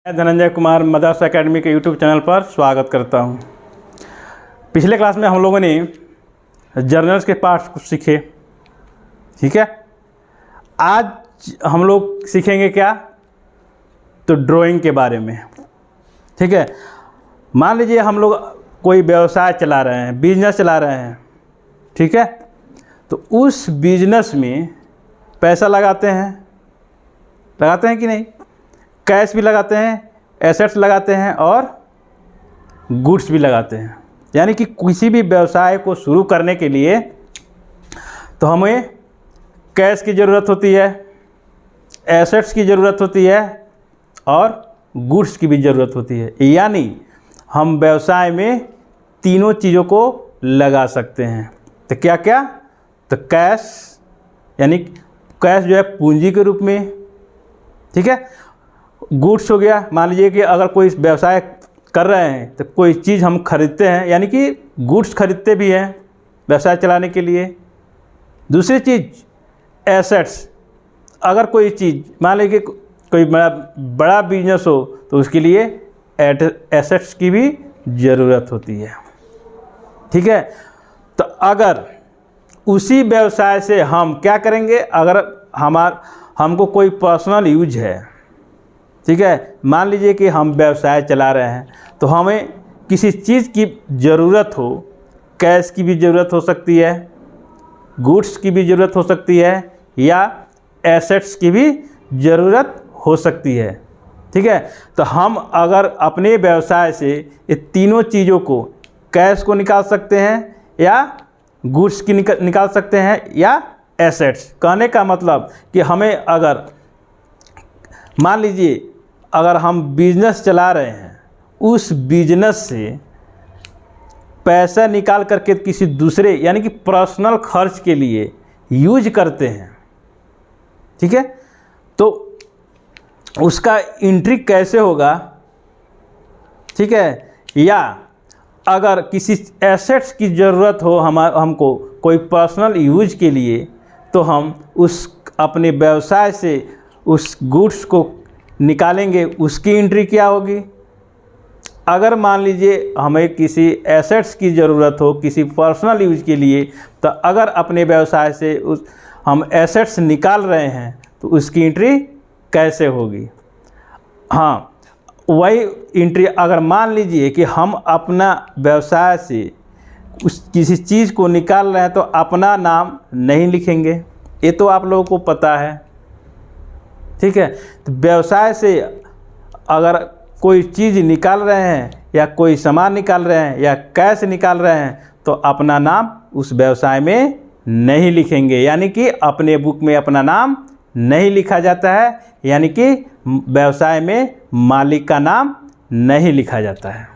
मैं Dhananjay Kumar mother's academy के YouTube channel पर स्वागत करता हूं। पिछले क्लास में हम लोगों ने जर्नल्स के पार्ट्स कुछ सीखे, ठीक है। आज हम लोग सीखेंगे क्या, तो ड्राइंग के बारे में, ठीक है। मान लीजिए हम लोग कोई व्यवसाय चला रहे हैं, बिजनेस चला रहे हैं, ठीक है। तो उस बिजनेस में पैसा लगाते हैं कि नहीं, कैश भी लगाते हैं, एसेट्स लगाते हैं और गुड्स भी लगाते हैं। यानी कि किसी भी व्यवसाय को शुरू करने के लिए तो हमें कैश की ज़रूरत होती है, एसेट्स की ज़रूरत होती है और गुड्स की भी ज़रूरत होती है। यानी हम व्यवसाय में तीनों चीज़ों को लगा सकते हैं। तो क्या क्या, तो कैश, यानी कैश जो है पूंजी के रूप में, ठीक है। गुड्स हो गया, मान लीजिए कि अगर कोई व्यवसाय कर रहे हैं तो कोई चीज़ हम खरीदते हैं, यानी कि गुड्स खरीदते भी हैं व्यवसाय चलाने के लिए। दूसरी चीज़ एसेट्स, अगर कोई चीज़ मान लीजिए कोई बड़ा बिजनेस हो तो उसके लिए एसेट्स की भी ज़रूरत होती है, ठीक है। तो अगर उसी व्यवसाय से हम क्या करेंगे, अगर हमको कोई पर्सनल यूज है, ठीक है। मान लीजिए कि हम व्यवसाय चला रहे हैं तो हमें किसी चीज़ की ज़रूरत हो, कैश की भी ज़रूरत हो सकती है, गुड्स की भी ज़रूरत हो सकती है या एसेट्स की भी ज़रूरत हो सकती है, ठीक है। तो हम अगर अपने व्यवसाय से ये तीनों चीज़ों को, कैश को निकाल सकते हैं या गुड्स की निकाल सकते हैं या एसेट्स। कहने का मतलब कि हमें अगर मान लीजिए अगर हम बिजनेस चला रहे हैं, उस बिजनेस से पैसा निकाल करके किसी दूसरे यानी कि पर्सनल खर्च के लिए यूज करते हैं, ठीक है। तो उसका एंट्री कैसे होगा, ठीक है। या अगर किसी एसेट्स की ज़रूरत हो हमको कोई पर्सनल यूज के लिए, तो हम उस अपने व्यवसाय से उस गुड्स को निकालेंगे, उसकी एंट्री क्या होगी। अगर मान लीजिए हमें किसी एसेट्स की ज़रूरत हो किसी पर्सनल यूज के लिए, तो अगर अपने व्यवसाय से हम एसेट्स निकाल रहे हैं तो उसकी एंट्री कैसे होगी। हाँ, वही एंट्री अगर मान लीजिए कि हम अपना व्यवसाय से किसी चीज़ को निकाल रहे हैं तो अपना नाम नहीं लिखेंगे, ये तो आप लोगों को पता है, ठीक है। तो व्यवसाय से अगर कोई चीज़ निकाल रहे हैं या कोई सामान निकाल रहे हैं या कैश निकाल रहे हैं तो अपना नाम उस व्यवसाय में नहीं लिखेंगे, यानी कि अपने बुक में अपना नाम नहीं लिखा जाता है, यानी कि व्यवसाय में मालिक का नाम नहीं लिखा जाता है,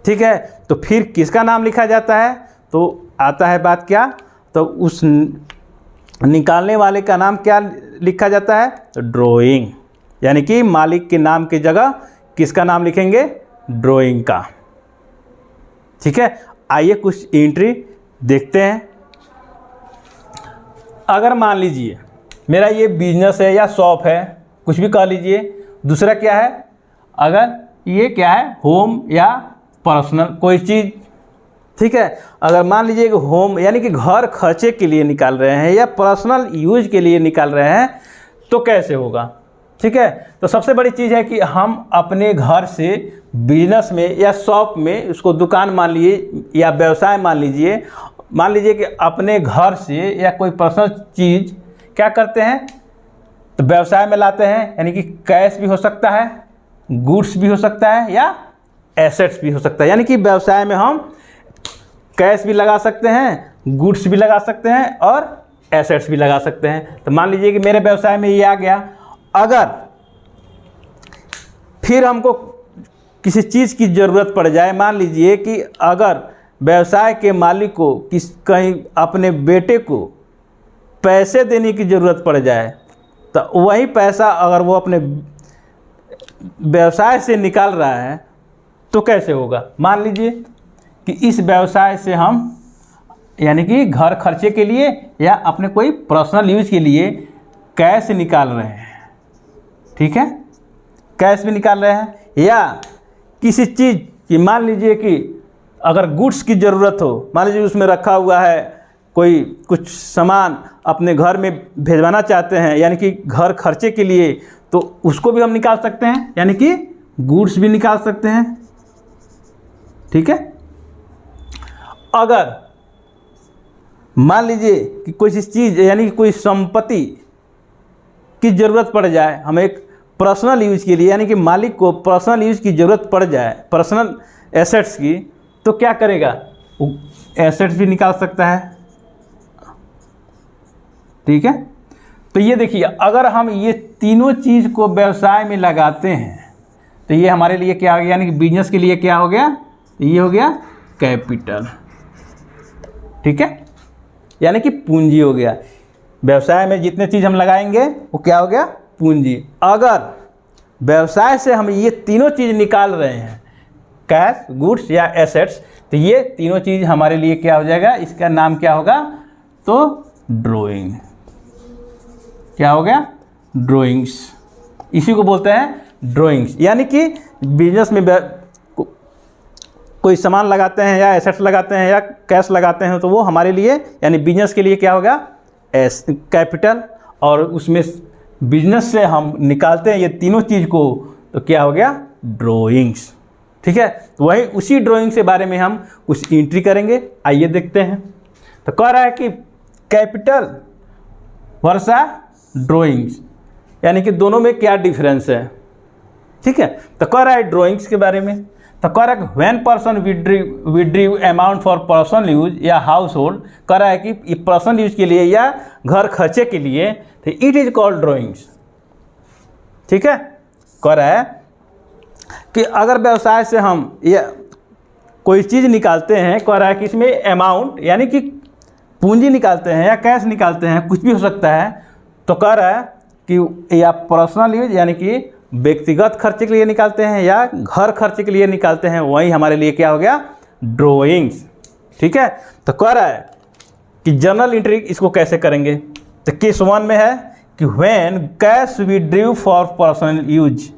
ठीक है। तो फिर किसका नाम लिखा जाता है, तो आता है बात क्या, तो उस निकालने वाले का नाम क्या लिखा जाता है, तो ड्राइंग, यानी कि मालिक के नाम की जगह किसका नाम लिखेंगे, ड्राइंग का, ठीक है। आइए कुछ एंट्री देखते हैं। अगर मान लीजिए मेरा ये बिजनेस है या शॉप है, कुछ भी कह लीजिए। दूसरा क्या है, अगर ये क्या है, होम या पर्सनल कोई चीज़, ठीक है। अगर मान लीजिए कि होम यानी कि घर खर्चे के लिए निकाल रहे हैं या पर्सनल यूज के लिए निकाल रहे हैं तो कैसे होगा, ठीक है। तो सबसे बड़ी चीज़ है कि हम अपने घर से बिजनेस में या शॉप में, उसको दुकान मान लीजिए या व्यवसाय मान लीजिए कि अपने घर से या कोई पर्सनल चीज़ क्या करते हैं, तो व्यवसाय में लाते हैं। यानी कि कैश भी हो सकता है, गुड्स भी हो सकता है या एसेट्स भी हो सकता है। यानी कि व्यवसाय में हम कैश भी लगा सकते हैं, गुड्स भी लगा सकते हैं और एसेट्स भी लगा सकते हैं। तो मान लीजिए कि मेरे व्यवसाय में ये आ गया। अगर फिर हमको किसी चीज़ की ज़रूरत पड़ जाए, मान लीजिए कि अगर व्यवसाय के मालिक को कहीं अपने बेटे को पैसे देने की ज़रूरत पड़ जाए, तो वही पैसा अगर वो अपने व्यवसाय से निकाल रहा है तो कैसे होगा। मान लीजिए कि इस व्यवसाय से हम यानी कि घर खर्चे के लिए या अपने कोई पर्सनल यूज के लिए कैश निकाल रहे हैं, ठीक है। कैश भी निकाल रहे हैं, या किसी चीज़ की, मान लीजिए कि अगर गुड्स की ज़रूरत हो, मान लीजिए उसमें रखा हुआ है कोई कुछ सामान अपने घर में भेजवाना चाहते हैं, यानी कि घर खर्चे के लिए, तो उसको भी हम निकाल सकते हैं, यानी कि गुड्स भी निकाल सकते हैं। ठीक है। अगर मान लीजिए कि कोई चीज़ यानी कि कोई संपत्ति की ज़रूरत पड़ जाए, हमें एक पर्सनल यूज के लिए, यानी कि मालिक को पर्सनल यूज की ज़रूरत पड़ जाए, पर्सनल एसेट्स की, तो क्या करेगा, वो एसेट्स भी निकाल सकता है। ठीक है। तो ये देखिए, अगर हम ये तीनों चीज़ को व्यवसाय में लगाते हैं तो ये हमारे लिए क्या हो गया, यानी कि बिजनेस के लिए क्या हो गया, ये हो गया कैपिटल। ठीक है, यानी कि पूंजी हो गया। व्यवसाय में जितने चीज़ हम लगाएंगे वो क्या हो गया, पूंजी। अगर व्यवसाय से हम ये तीनों चीज़ निकाल रहे हैं, कैश, गुड्स या एसेट्स, तो ये तीनों चीज़ हमारे लिए क्या हो जाएगा, इसका नाम क्या होगा, तो ड्राइंग। क्या हो गया, ड्राइंग्स। इसी को बोलते हैं ड्राइंग्स। यानी कि बिजनेस में कोई सामान लगाते हैं या एसेट्स लगाते हैं या कैश लगाते हैं, तो वो हमारे लिए यानी बिजनेस के लिए क्या होगा, कैपिटल। और उसमें बिजनेस से हम निकालते हैं ये तीनों चीज़ को, तो क्या हो गया, ड्राइंग्स। ठीक है। तो वही उसी ड्राइंग के बारे में हम कुछ एंट्री करेंगे, आइए देखते हैं। तो कह रहा है कि कैपिटल वर्सा ड्राइंग्स, यानी कि दोनों में क्या डिफरेंस है। ठीक है। तो कह रहा है ड्राइंग्स के बारे में, तो कह रहा है कि when person विड्रीव amount for personal use या हाउस होल्ड, कह रहा है कि ये पर्सनल यूज के लिए या घर खर्चे के लिए, तो इट इज कॉल्ड ड्राइंग्स। ठीक है। कह रहा है कि अगर व्यवसाय से हम ये कोई चीज़ निकालते हैं, कह रहा है कि इसमें अमाउंट यानी कि पूंजी निकालते हैं या कैश निकालते हैं, कुछ भी हो सकता है, तो कह रहा है कि या पर्सनल यूज यानी कि व्यक्तिगत खर्चे के लिए निकालते हैं या घर खर्चे के लिए निकालते हैं, वही हमारे लिए क्या हो गया, ड्राइंग्स। ठीक है। तो कह रहा है कि जर्नल एंट्री इसको कैसे करेंगे, तो केस 1 में है कि when cash विड्रीव for personal use,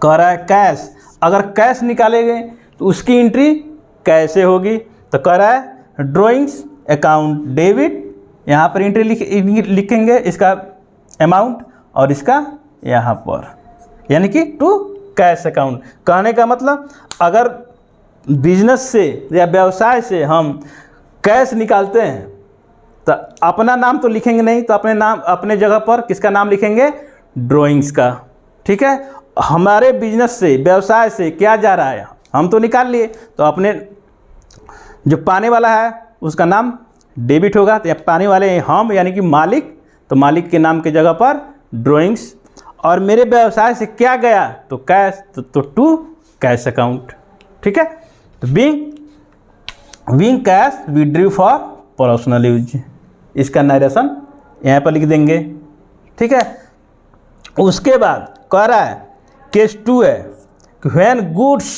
कह रहा है कैश, अगर कैश निकालेंगे तो उसकी एंट्री कैसे होगी, तो कह रहा है ड्राइंग्स अकाउंट डेबिट, यहाँ पर एंट्री लिखेंगे इसका अमाउंट और इसका यहाँ पर, यानी कि टू कैश अकाउंट। कहने का मतलब अगर बिजनेस से या व्यवसाय से हम कैश निकालते हैं तो अपना नाम तो लिखेंगे नहीं, तो अपने जगह पर किसका नाम लिखेंगे, ड्राइंग्स का। ठीक है। हमारे बिजनेस से व्यवसाय से क्या जा रहा है, हम तो निकाल लिए, तो अपने जो पाने वाला है उसका नाम डेबिट होगा, तो पाने वाले हम यानी कि मालिक, तो मालिक के नाम के जगह पर ड्राइंग्स। और मेरे व्यवसाय से क्या गया, तो कैश, तो टू कैश अकाउंट। ठीक है। तो being cash विड्रीव for personal use, इसका नरेशन यहाँ पर लिख देंगे। ठीक है। उसके बाद कह रहा है केस 2 है कि when goods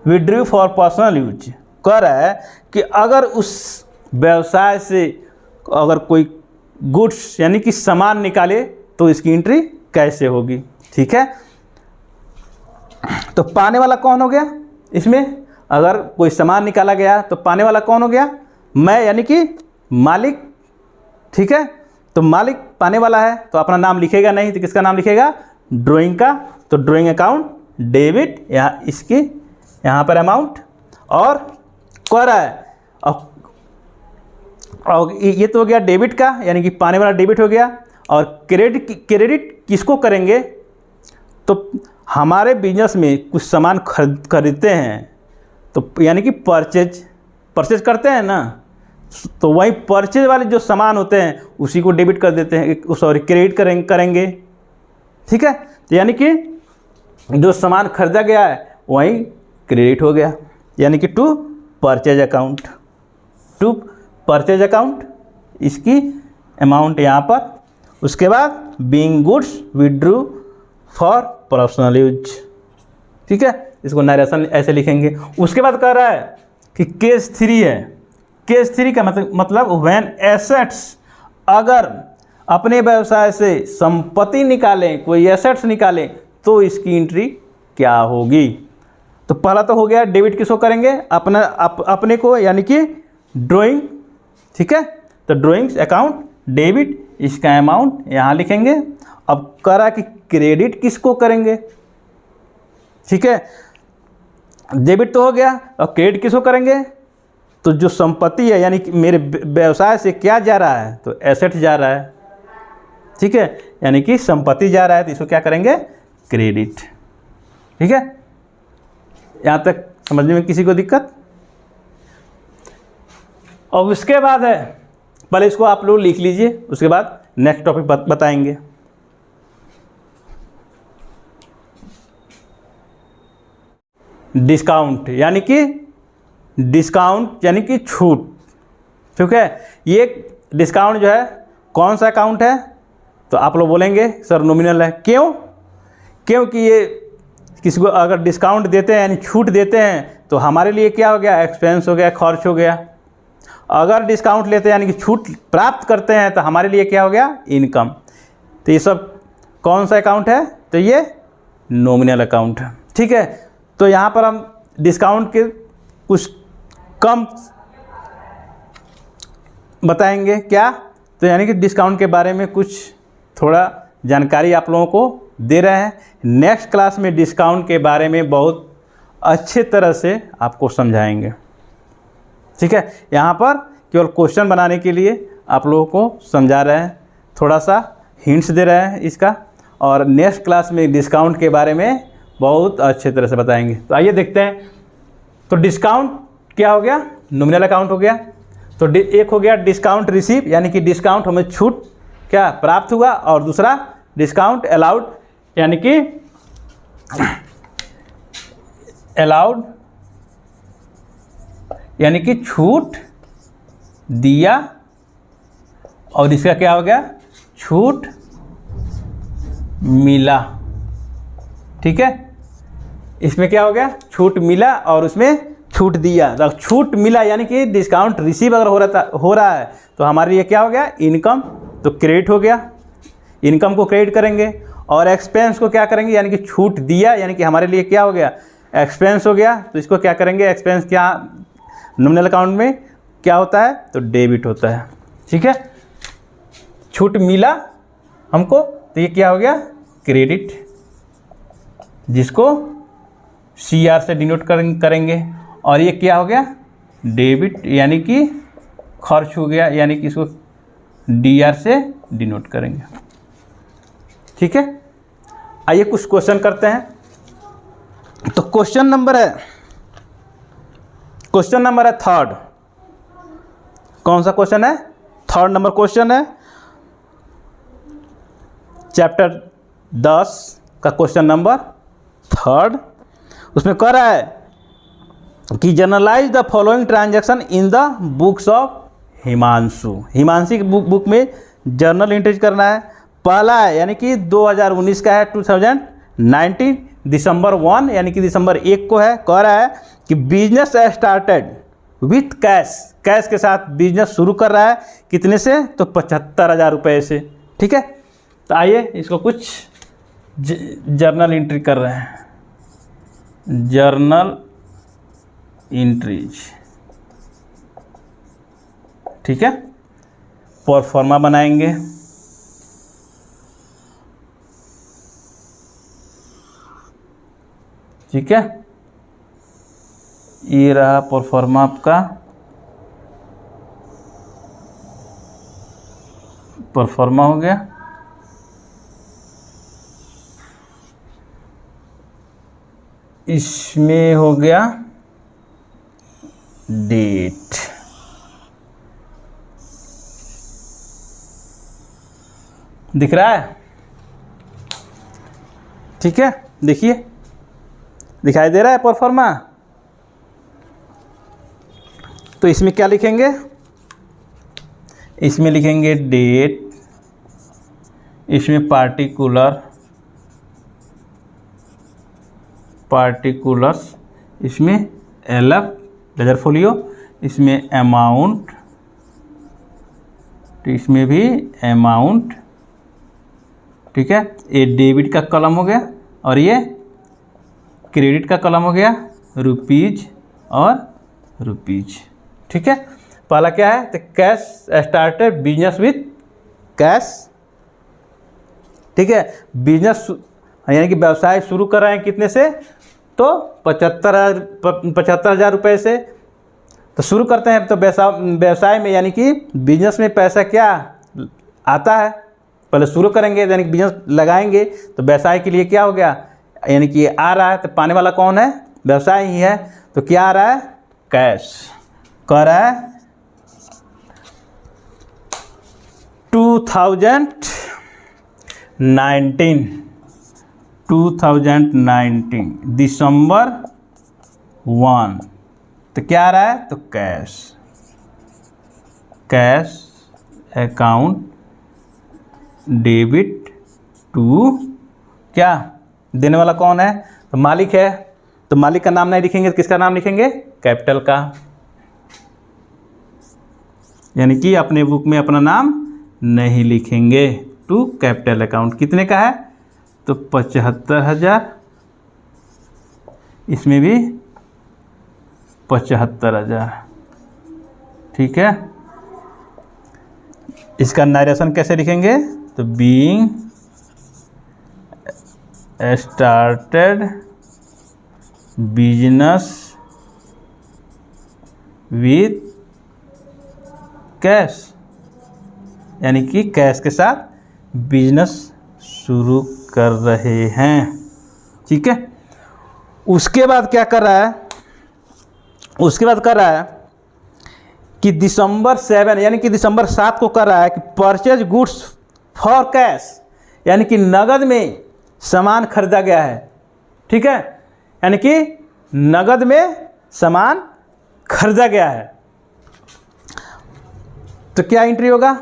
विड्रीव for personal use, कह रहा है कि अगर उस व्यवसाय से अगर कोई गुड्स यानी कि सामान निकाले तो इसकी एंट्री कैसे होगी। ठीक है। तो पाने वाला कौन हो गया, इसमें अगर कोई सामान निकाला गया तो पाने वाला कौन हो गया, मैं यानी कि मालिक। ठीक है। तो मालिक पाने वाला है तो अपना नाम लिखेगा नहीं, तो किसका नाम लिखेगा, ड्राइंग का। तो ड्राइंग अकाउंट डेबिट, यहाँ इसकी यहाँ पर अमाउंट। और कह रहा है और ये तो हो गया डेबिट का, यानी कि पाने वाला डेबिट हो गया। और क्रेडिट किसको करेंगे, तो हमारे बिजनेस में कुछ सामान खरीदते हैं तो यानी कि परचेज करते हैं ना, तो वही परचेज वाले जो सामान होते हैं उसी को डेबिट कर देते हैं, सॉरी क्रेडिट करेंगे। ठीक है। तो यानी कि जो सामान खरीदा गया है वही क्रेडिट हो गया, यानी कि to purchase account, to purchase account, इसकी अमाउंट यहाँ पर। उसके बाद being goods withdrew for personal use. ठीक है। इसको नरेशन ऐसे लिखेंगे। उसके बाद कह रहा है कि केस 3 है। केस 3 का मतलब व्हेन एसेट्स, अगर अपने व्यवसाय से संपत्ति निकालें, कोई एसेट्स निकालें, तो इसकी एंट्री क्या होगी। तो पहला तो हो गया डेबिट किसको करेंगे, अपने को यानी कि ड्राइंग, ठीक है। तो ड्राइंग्स अकाउंट डेबिट, इसका अमाउंट यहाँ लिखेंगे। अब करा कि क्रेडिट किसको करेंगे, ठीक है। डेबिट तो हो गया, और क्रेडिट किसको करेंगे, तो जो संपत्ति है यानी कि मेरे व्यवसाय से क्या जा रहा है, तो एसेट जा रहा है, ठीक है, यानी कि संपत्ति जा रहा है, तो इसको क्या करेंगे, क्रेडिट, ठीक है। यहाँ तक समझने में किसी को दिक्कत। और उसके बाद है, पहले इसको आप लोग लिख लीजिए, उसके बाद नेक्स्ट टॉपिक बताएंगे। डिस्काउंट यानी कि छूट, ठीक है। ये डिस्काउंट जो है कौन सा अकाउंट है, तो आप लोग बोलेंगे सर नॉमिनल है। क्योंकि ये किसी को अगर डिस्काउंट देते हैं यानी छूट देते हैं तो हमारे लिए क्या हो गया, एक्सपेंस हो गया, खर्च हो गया। अगर डिस्काउंट लेते हैं यानी कि छूट प्राप्त करते हैं तो हमारे लिए क्या हो गया, इनकम। तो ये सब कौन सा अकाउंट है, तो ये नॉमिनल अकाउंट है, ठीक है। तो यहाँ पर हम डिस्काउंट के कुछ कम बताएंगे क्या, तो यानी कि डिस्काउंट के बारे में कुछ थोड़ा जानकारी आप लोगों को दे रहे हैं। नेक्स्ट क्लास में डिस्काउंट के बारे में बहुत अच्छे तरह से आपको समझाएंगे, ठीक है। यहाँ पर केवल क्वेश्चन बनाने के लिए आप लोगों को समझा रहे हैं, थोड़ा सा हिंट्स दे रहे हैं इसका, और नेक्स्ट क्लास में डिस्काउंट के बारे में बहुत अच्छे तरह से बताएंगे। तो आइए देखते हैं। तो डिस्काउंट क्या हो गया, नॉमिनल अकाउंट हो गया। तो एक हो गया डिस्काउंट रिसीव, यानी कि डिस्काउंट हमें छूट क्या प्राप्त हुआ, और दूसरा डिस्काउंट अलाउड, यानी कि अलाउड यानी कि छूट दिया, और इसका क्या हो गया, छूट मिला, ठीक है। इसमें क्या हो गया, छूट मिला और उसमें छूट दिया। तो छूट मिला यानी कि डिस्काउंट रिसीव अगर हो रहा है तो हमारे लिए क्या हो गया, इनकम, तो क्रेडिट हो गया, इनकम को क्रेडिट करेंगे। और एक्सपेंस को क्या करेंगे, यानी कि छूट दिया यानी कि हमारे लिए क्या हो गया, एक्सपेंस हो गया। तो इसको क्या करेंगे, एक्सपेंस क्या नॉमिनल अकाउंट में क्या होता है, तो डेबिट होता है, ठीक है। छूट मिला हमको, तो ये क्या हो गया, क्रेडिट, जिसको CR से डिनोट करेंगे। और ये क्या हो गया, डेबिट, यानी कि खर्च हो गया, यानी कि इसको DR से डिनोट करेंगे, ठीक है। आइए कुछ क्वेश्चन करते हैं। तो क्वेश्चन नंबर है थर्ड। कौन सा क्वेश्चन है, थर्ड नंबर क्वेश्चन है, चैप्टर 10 का क्वेश्चन नंबर थर्ड। उसमें कह रहा है कि generalized the following transaction in the books of Himanshu. Himanshu की बुक में जर्नल एंट्रीज करना है। पहला है यानी कि 2019 का है, 2019 दिसंबर 1 यानी कि दिसंबर 1 को है। कह रहा है कि बिजनेस स्टार्टेड विथ कैश के साथ बिजनेस शुरू कर रहा है, कितने से, तो 75,000 रुपये से, ठीक है। तो आइए इसको कुछ जर्नल एंट्री कर रहे हैं, जर्नल एंट्रीज, ठीक है। परफॉर्मा बनाएंगे, ठीक है। ये रहा परफॉर्मा आपका, परफॉर्मा हो गया। इसमें हो गया डेट, दिख रहा है, ठीक है। देखिए दिखाई दे रहा है परफॉर्मा। तो इसमें क्या लिखेंगे, इसमें लिखेंगे डेट, इसमें पार्टिकुलर्स, इसमें LF लेजर फोलियो, इसमें अमाउंट, तो इसमें भी अमाउंट, ठीक है। ये डेबिट का कॉलम हो गया, और ये क्रेडिट का कॉलम हो गया रुपीज और रुपीज। ठीक है, पहला क्या है, तो cash started business with cash. ठीक है, बिजनेस यानी कि व्यवसाय शुरू कर रहे हैं कितने से, तो 75,000 रुपये से। तो शुरू करते हैं तो व्यवसाय में यानी कि बिजनेस में पैसा क्या आता है, पहले शुरू करेंगे यानी कि बिजनेस लगाएंगे तो व्यवसाय के लिए क्या हो गया, यानी कि आ रहा है, तो पाने वाला कौन है, व्यवसाय ही है। तो क्या आ रहा है, कैश। कह रहा है 2019 दिसंबर 1, तो क्या आ रहा है, तो कैश अकाउंट डेबिट टू, क्या देने वाला कौन है, तो मालिक है। तो मालिक का नाम नहीं लिखेंगे तो किसका नाम लिखेंगे, कैपिटल का, यानी कि अपने बुक में अपना नाम नहीं लिखेंगे। टू कैपिटल अकाउंट कितने का है, तो 75,000, इसमें भी 75,000। ठीक है, इसका नरेशन कैसे लिखेंगे, तो being started business with cash, यानी कि कैश के साथ बिजनेस शुरू कर रहे हैं। ठीक है, उसके बाद क्या कर रहा है, उसके बाद कर रहा है कि दिसंबर 7 यानी कि दिसंबर 7 को कर रहा है कि परचेज गुड्स फॉर कैश, यानी कि नगद में सामान खरीदा गया है। ठीक है, यानी कि नगद में सामान खरीदा गया है। तो क्या एंट्री होगा,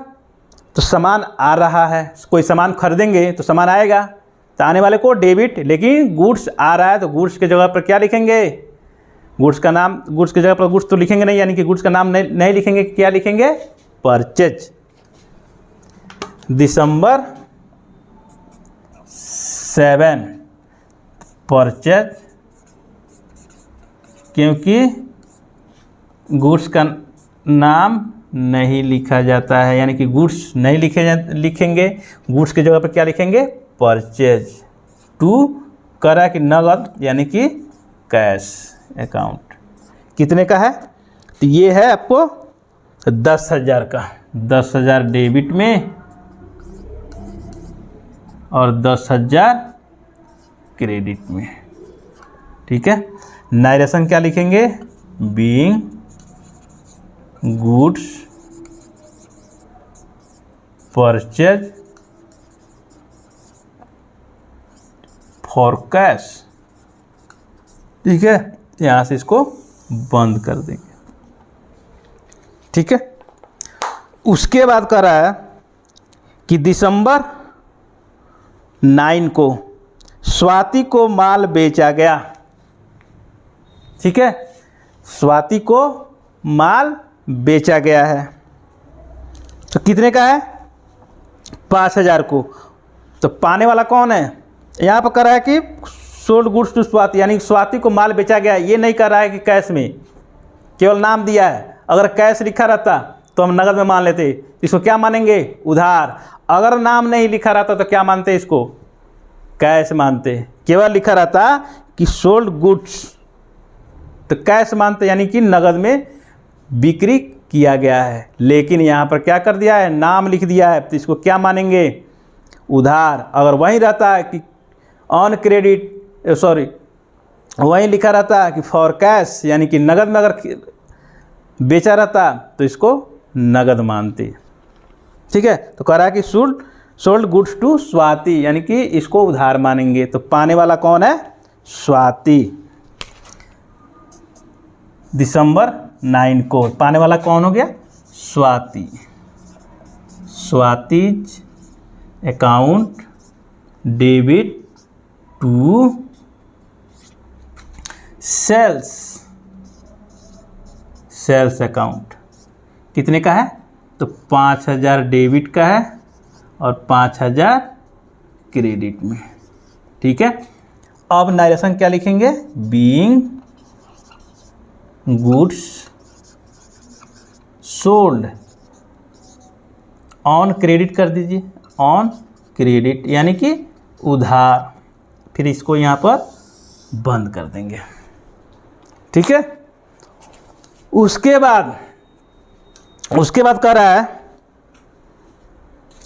तो सामान आ रहा है, कोई सामान खरीदेंगे तो सामान आएगा, तो आने वाले को डेबिट, लेकिन गुड्स आ रहा है तो गुड्स की जगह पर क्या लिखेंगे, गुड्स का नाम, गुड्स की जगह पर गुड्स तो लिखेंगे नहीं, यानी कि गुड्स का नाम नहीं लिखेंगे, क्या लिखेंगे, परचेज। दिसंबर 7 परचेज, क्योंकि गुड्स का नाम नहीं लिखा जाता है, यानी कि गुड्स नहीं लिखेंगे, गुड्स की जगह पर क्या लिखेंगे, परचेज। टू करा कि नगद, यानी कि कैश अकाउंट कितने का है, तो ये है आपको 10,000 का, 10,000 डेबिट में और 10,000 क्रेडिट में। ठीक है, नरेशन क्या लिखेंगे, being goods purchase for cash. ठीक है, यहाँ से इसको बंद कर देंगे। ठीक है, उसके बाद कह रहा है कि दिसंबर 9 को स्वाति को माल बेचा गया। ठीक है, स्वाति को माल बेचा गया है, तो कितने का है, 5,000 को। तो पाने वाला कौन है, यहाँ पर कह रहा है कि सोल्ड गुड्स टू स्वाति, यानी स्वाति को माल बेचा गया। ये नहीं कर रहा है कि कैश में, केवल नाम दिया है। अगर कैश लिखा रहता तो हम नगद में मान लेते, इसको क्या मानेंगे, उधार। अगर नाम नहीं लिखा रहता तो क्या मानते, इसको कैश मानते। केवल लिखा रहता कि सोल्ड गुड्स तो कैश मानते, यानी कि नगद में बिक्री किया गया है। लेकिन यहाँ पर क्या कर दिया है, नाम लिख दिया है, तो इसको क्या मानेंगे, उधार। अगर वहीं रहता है कि ऑन क्रेडिट, सॉरी वहीं लिखा रहता है कि फॉर कैश, यानी कि नगद में अगर बेचा रहता तो इसको नगद मानते। ठीक है, तो कह रहा है कि सोल्ड गुड्स टू स्वाति, यानी कि इसको उधार मानेंगे। तो पाने वाला कौन है, स्वाति। दिसंबर 9 को पाने वाला कौन हो गया, Swati. Swati's account debit to sales account कितने का है, तो 5,000 डेबिट का है और 5,000 क्रेडिट में। ठीक है, अब नारेशन क्या लिखेंगे, being goods sold on credit कर दीजिए, ऑन क्रेडिट यानी कि उधार, फिर इसको यहाँ पर बंद कर देंगे। ठीक है, उसके बाद कह रहा है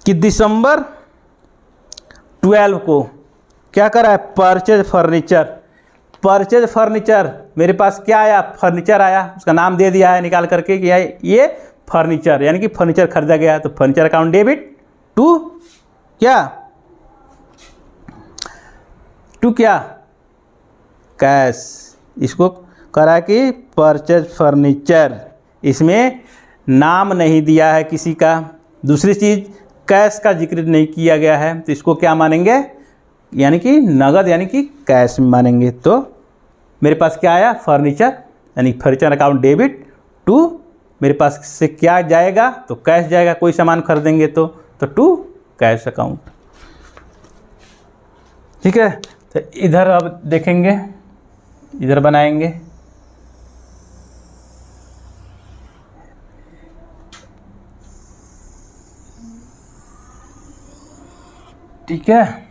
कि दिसंबर 12 को क्या कर रहा है, परचेज फर्नीचर मेरे पास क्या आया, फर्नीचर आया, उसका नाम दे दिया है निकाल करके कि ये फर्नीचर यानी कि फर्नीचर खरीदा गया है। तो फर्नीचर अकाउंट डेबिट टू क्या कैश, इसको करा कि परचेज फर्नीचर, इसमें नाम नहीं दिया है किसी का। दूसरी चीज़ कैश का जिक्र नहीं किया गया है, तो इसको क्या मानेंगे, यानी कि नगद यानी कि कैश मानेंगे। तो मेरे पास क्या आया, फर्नीचर यानी फर्नीचर अकाउंट डेबिट टू, मेरे पास से क्या जाएगा, तो कैश जाएगा, कोई सामान खरीदेंगे तो टू कैश अकाउंट। ठीक है, तो इधर अब देखेंगे, इधर बनाएंगे। ठीक है,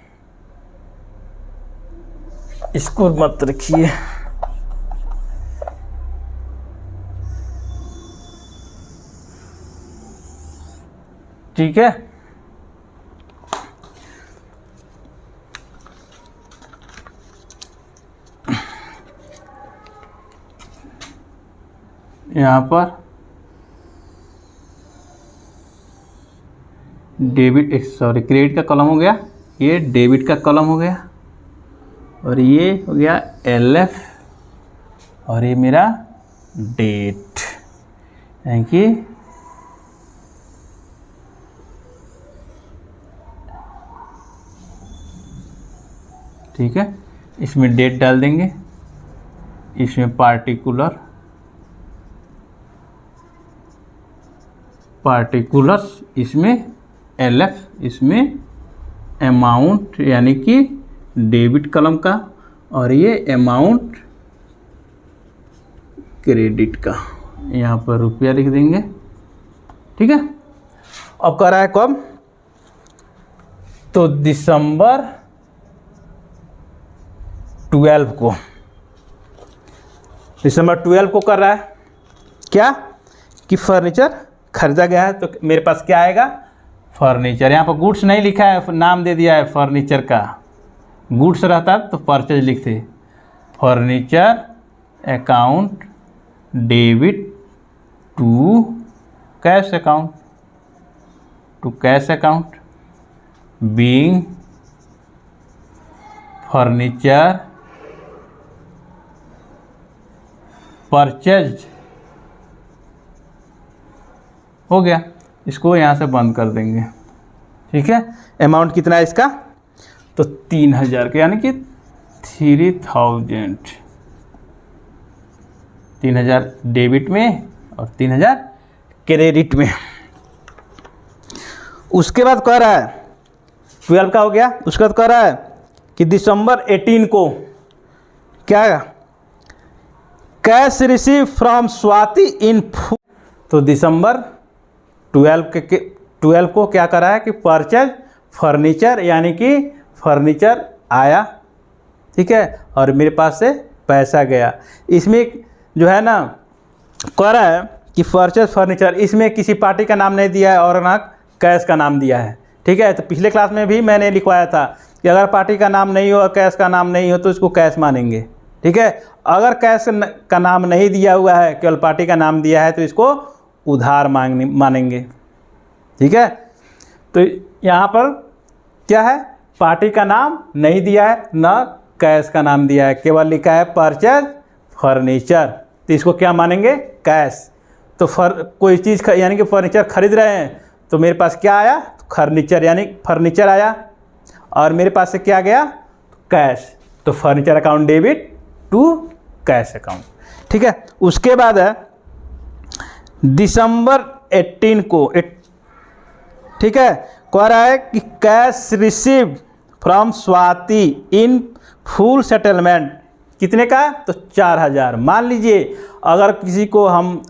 इसको मत रखिए। ठीक है, यहाँ पर क्रेडिट का कॉलम हो गया, ये डेबिट का कॉलम हो गया, और ये हो गया LF, और ये मेरा डेट यानी कि ठीक है, इसमें डेट डाल देंगे, इसमें पार्टिकुलर्स, इसमें LF, इसमें अमाउंट यानी कि डेबिट कॉलम का, और ये अमाउंट क्रेडिट का, यहाँ पर रुपया लिख देंगे। ठीक है, अब कर रहा है कब, तो दिसंबर 12 को, दिसंबर 12 को कर रहा है क्या कि फर्नीचर खरीदा गया है। तो मेरे पास क्या आएगा, फर्नीचर, यहाँ पर गुड्स नहीं लिखा है, नाम दे दिया है फर्नीचर का, गुड्स रहता तो परचेज लिखते, furniture account debit to cash account, being furniture purchase हो गया, इसको यहाँ से बंद कर देंगे। ठीक है, अमाउंट कितना है इसका, तो 3000 का, यानी कि 3000 डेबिट में और 3000 क्रेडिट में। उसके बाद कह रहा है 12 का हो गया, उसके बाद कह रहा है कि दिसंबर 18 को क्या, cash receive from Swati in full. तो दिसंबर 12 को क्या करा है कि परचेज फर्नीचर यानी कि फर्नीचर आया। ठीक है, और मेरे पास से पैसा गया। इसमें जो है ना कह रहा है कि परचेज फर्नीचर, इसमें किसी पार्टी का नाम नहीं दिया है और ना कैश का नाम दिया है। ठीक है, तो पिछले क्लास में भी मैंने लिखवाया था कि अगर पार्टी का नाम नहीं हो और कैश का नाम नहीं हो तो इसको कैश मानेंगे। ठीक है, अगर कैश का नाम नहीं दिया हुआ है, केवल पार्टी का नाम दिया है, तो इसको उधार मानेंगे। ठीक है, तो यहाँ पर क्या है, पार्टी का नाम नहीं दिया है, न कैश का नाम दिया है, केवल लिखा है परचेज फर्नीचर, तो इसको क्या मानेंगे, कैश। तो कोई चीज़ यानी कि फर्नीचर खरीद रहे हैं, तो मेरे पास क्या आया, फर्नीचर यानी फर्नीचर आया, और मेरे पास से क्या गया, कैश। तो furniture account debit to cash account. ठीक है, उसके बाद है दिसंबर 18 को, ठीक है, कह रहा है कि cash receive from Swati in full settlement कितने का, तो 4000। मान लीजिए अगर किसी को हम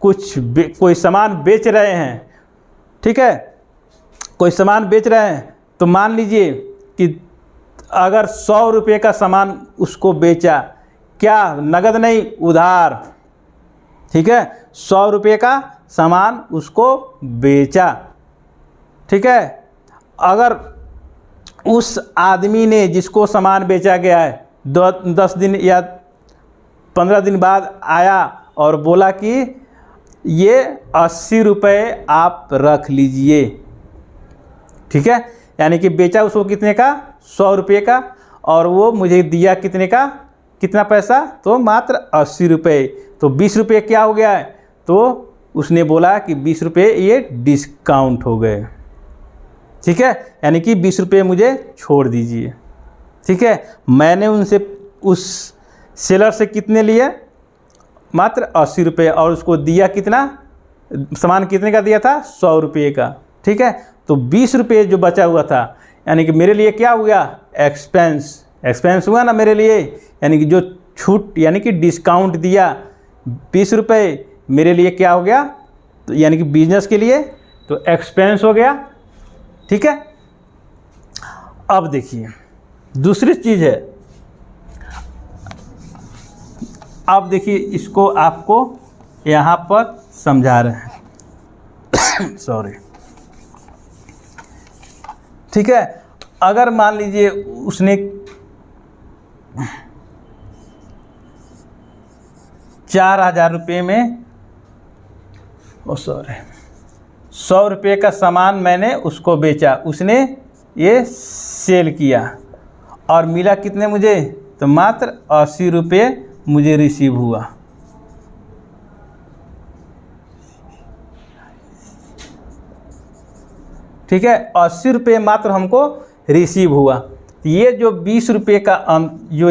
कोई सामान बेच रहे हैं, ठीक है, कोई सामान बेच रहे हैं, तो मान लीजिए कि अगर 100 रुपये का सामान उसको बेचा, क्या नगद नहीं, उधार, ठीक है, 100 रुपये का सामान उसको बेचा, ठीक है। अगर उस आदमी ने जिसको सामान बेचा गया है 10 दिन या 15 दिन बाद आया और बोला कि ये 80 रुपये आप रख लीजिए, ठीक है, यानी कि बेचा उसको कितने का, 100 रुपये का, और वो मुझे दिया कितने का, कितना पैसा, तो मात्र 80 रुपये। तो 20 रुपये क्या हो गया है, तो उसने बोला कि 20 रुपये ये डिस्काउंट हो गए, ठीक है, यानी कि 20 रुपये मुझे छोड़ दीजिए, ठीक है। मैंने उनसे, उस सेलर से कितने लिए, मात्र 80 रुपये, और उसको दिया कितना, सामान कितने का दिया था, 100 रुपये का, ठीक है। तो 20 रुपये जो बचा हुआ था, यानी कि मेरे लिए क्या हुआ, एक्सपेंस हुआ ना मेरे लिए, यानी कि जो छूट यानी कि डिस्काउंट दिया 20 रुपये, मेरे लिए क्या हो गया, तो यानी कि बिजनेस के लिए तो एक्सपेंस हो गया, ठीक है। अब देखिए दूसरी चीज़ है, अब देखिए इसको आपको यहाँ पर समझा रहे हैं सॉरी, ठीक है। अगर मान लीजिए उसने 4000 रुपये में, 100 रुपये का सामान मैंने उसको बेचा, उसने ये सेल किया और मिला कितने मुझे, तो मात्र 80 रुपये मुझे रिसीव हुआ, ठीक है, 80 रुपये मात्र हमको रिसीव हुआ। ये जो 20 रुपये का जो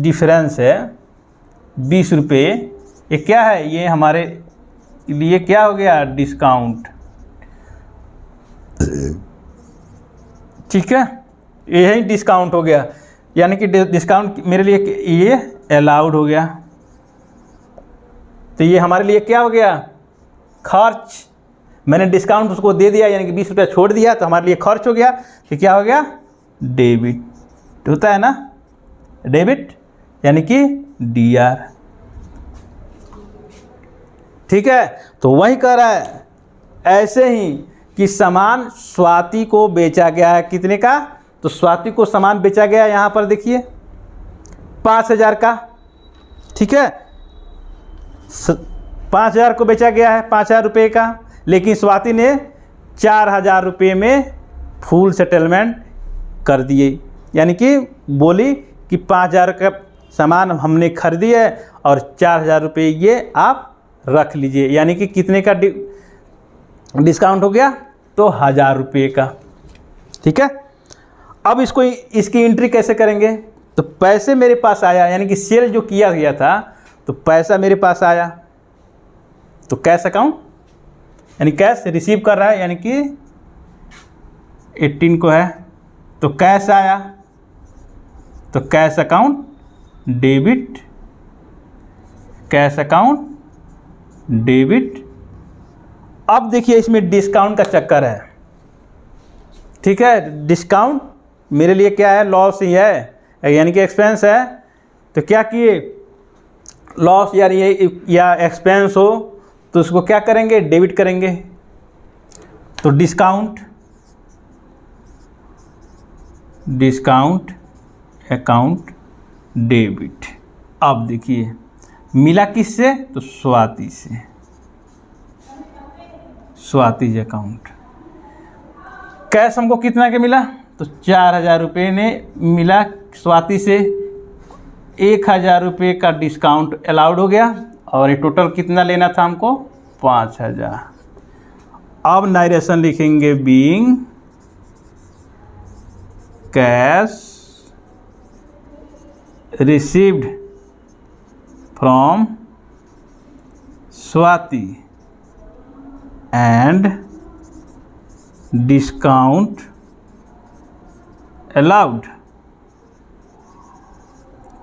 डिफरेंस है 20 रुपये, ये क्या है, ये हमारे लिए क्या हो गया, डिस्काउंट, ठीक है, यही डिस्काउंट हो गया, यानी कि डिस्काउंट मेरे लिए ये अलाउड हो गया। तो ये हमारे लिए क्या हो गया, खर्च, मैंने डिस्काउंट उसको दे दिया, यानी कि 20 रुपया छोड़ दिया, तो हमारे लिए खर्च हो गया। तो क्या हो गया, डेबिट होता है ना, डेबिट यानी कि DR, ठीक है। तो वही कह रहा है, ऐसे ही कि सामान स्वाति को बेचा गया है, कितने का, तो स्वाति को सामान बेचा गया यहाँ पर देखिए 5000 का, ठीक है, 5000 को बेचा गया है, 5000 रुपये का, लेकिन स्वाति ने 4000 रुपये में फुल सेटलमेंट कर दिए, यानी कि बोली कि 5000 का सामान हमने खरीदी है और 4000 रुपये ये आप रख लीजिए, यानी कि कितने का डिस्काउंट हो गया, तो 1000 रुपये का, ठीक है। अब इसको, इसकी एंट्री कैसे करेंगे, तो पैसे मेरे पास आया, यानी कि सेल जो किया गया था, तो पैसा मेरे पास आया, तो कैश अकाउंट यानी कैश रिसीव कर रहा है, यानी कि 18 को है, तो कैश आया, तो cash account debit, cash account debit. अब देखिए इसमें डिस्काउंट का चक्कर है, ठीक है, डिस्काउंट मेरे लिए क्या है, लॉस ही है, यानी कि एक्सपेंस है। तो क्या किए, लॉस या एक्सपेंस हो तो उसको क्या करेंगे, डेबिट करेंगे, तो डिस्काउंट अकाउंट डेबिट। अब देखिए मिला किससे, तो स्वाति से, स्वाति अकाउंट। कैश हमको कितना के मिला, तो 4000 रुपये ने मिला स्वाति से, 1000 रुपये का डिस्काउंट अलाउड हो गया, और ये टोटल कितना लेना था हमको, 5000। अब नारेशन लिखेंगे, being cash received from Swati and discount allowed,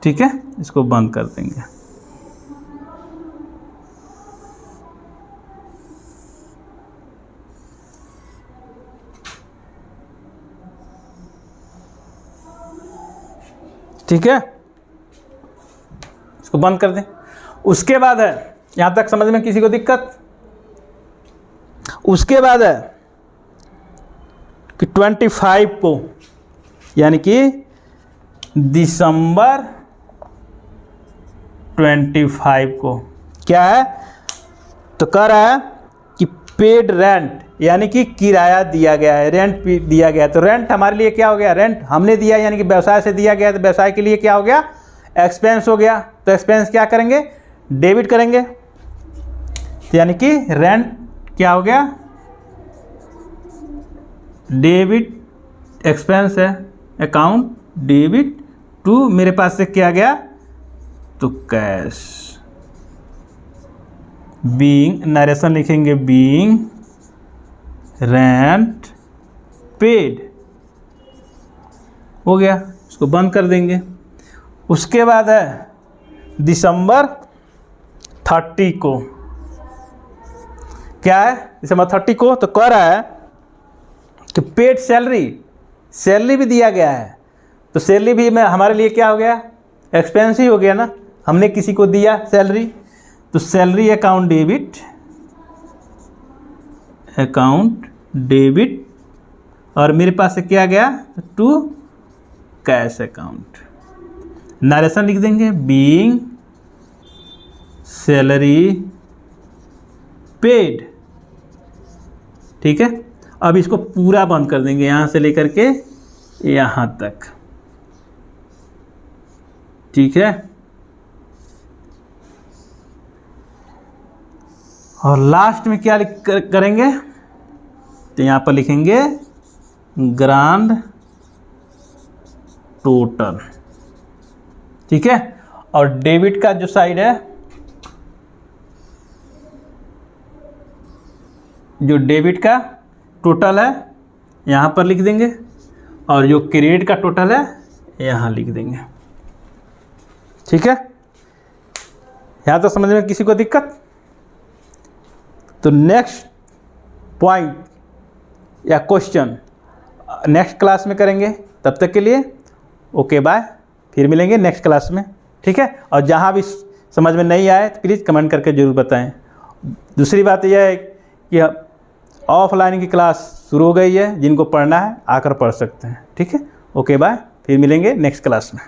ठीक है, इसको बंद कर देंगे। ठीक है, इसको बंद कर दें। उसके बाद है, यहां तक समझ में किसी को दिक्कत? उसके बाद है कि 25 को, यानी कि दिसंबर 25 को क्या है, तो कह रहा है कि पेड रेंट, यानी कि किराया दिया गया है, रेंट दिया गया है। तो रेंट हमारे लिए क्या हो गया, रेंट हमने दिया यानी कि व्यवसाय से दिया गया, तो व्यवसाय के लिए क्या हो गया, एक्सपेंस हो गया। तो एक्सपेंस क्या करेंगे, डेबिट करेंगे। तो यानी कि रेंट क्या हो गया, डेबिट एक्सपेंस है, अकाउंट डेबिट टू, मेरे पास से क्या गया, तो कैश। बीइंग, नरेशन लिखेंगे, बीइंग रेंट पेड, हो गया, इसको बंद कर देंगे। उसके बाद है दिसंबर 30 को, क्या है, दिसंबर 30 को तो कह रहा है कि पेड सैलरी, सैलरी भी दिया गया है। तो सैलरी भी में हमारे लिए क्या हो गया, एक्सपेंस ही हो गया ना, हमने किसी को दिया सैलरी। तो salary account debit, account debit, और मेरे पास से क्या गया, टू कैश अकाउंट। नरेशन लिख देंगे, बीइंग सैलरी पेड। ठीक है, अब इसको पूरा बंद कर देंगे, यहां से लेकर के यहां तक। ठीक है, और लास्ट में क्या करेंगे, तो यहां पर लिखेंगे ग्रांड टोटल। ठीक है, और डेबिट का जो साइड है, जो डेबिट का टोटल है यहां पर लिख देंगे, और जो क्रेडिट का टोटल है यहां लिख देंगे। ठीक है, यहां तो समझ में किसी को दिक्कत? तो नेक्स्ट पॉइंट या क्वेश्चन नेक्स्ट क्लास में करेंगे। तब तक के लिए ओके बाय, फिर मिलेंगे नेक्स्ट क्लास में। ठीक है, और जहाँ भी समझ में नहीं आए तो प्लीज़ कमेंट करके ज़रूर बताएं। दूसरी बात यह है कि ऑफलाइन की क्लास शुरू हो गई है, जिनको पढ़ना है आकर पढ़ सकते हैं। ठीक है, ओके बाय, फिर मिलेंगे नेक्स्ट क्लास में।